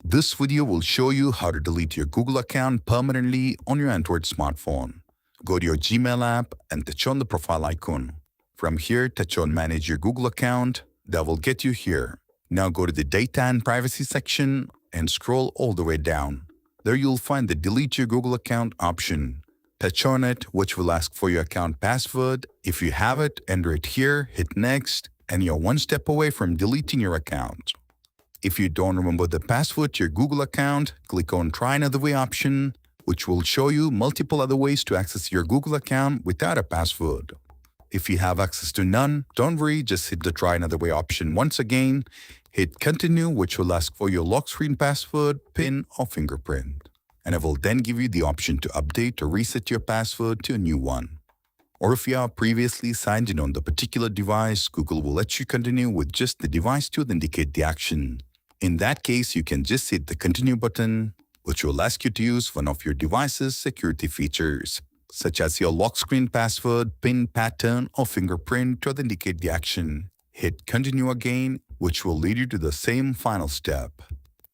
This video will show you how to delete your Google account permanently on your Android smartphone. Go to your Gmail app and touch on the profile icon. From here, touch on Manage your Google account. That will get you here. Now go to the Data and Privacy section and scroll all the way down. There you'll find the Delete your Google account option. Touch on it, which will ask for your account password. If you have it, enter it here, hit Next, and you're one step away from deleting your account. If you don't remember the password to your Google account, click on Try Another Way option, which will show you multiple other ways to access your Google account without a password. If you have access to none, don't worry, just hit the Try Another Way option once again. Hit Continue, which will ask for your lock screen password, PIN, or fingerprint. And it will then give you the option to update or reset your password to a new one. Or if you are previously signed in on the particular device, Google will let you continue with just the device to indicate the action. In that case, you can just hit the Continue button, which will ask you to use one of your device's security features, such as your lock screen password, PIN, pattern, or fingerprint to indicate the action. Hit Continue again, which will lead you to the same final step.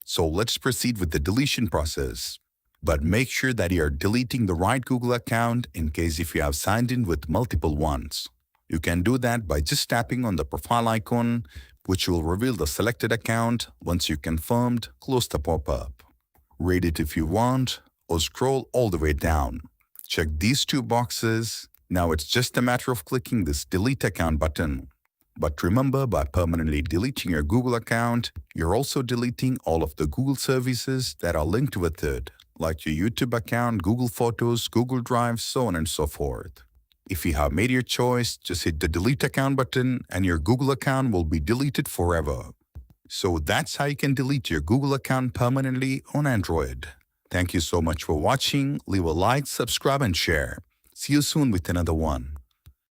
So let's proceed with the deletion process. But make sure that you are deleting the right Google account in case if you have signed in with multiple ones. You can do that by just tapping on the profile icon, which will reveal the selected account. Once you confirmed, close the pop-up. Rate it if you want, or scroll all the way down. Check these two boxes. Now it's just a matter of clicking this Delete Account button. But remember, by permanently deleting your Google account, you're also deleting all of the Google services that are linked with it, like your YouTube account, Google Photos, Google Drive, so on and so forth. If you have made your choice, just hit the Delete Account button and your Google account will be deleted forever. So that's how you can delete your Google account permanently on Android. Thank you so much for watching. Leave a like, subscribe, and share. See you soon with another one.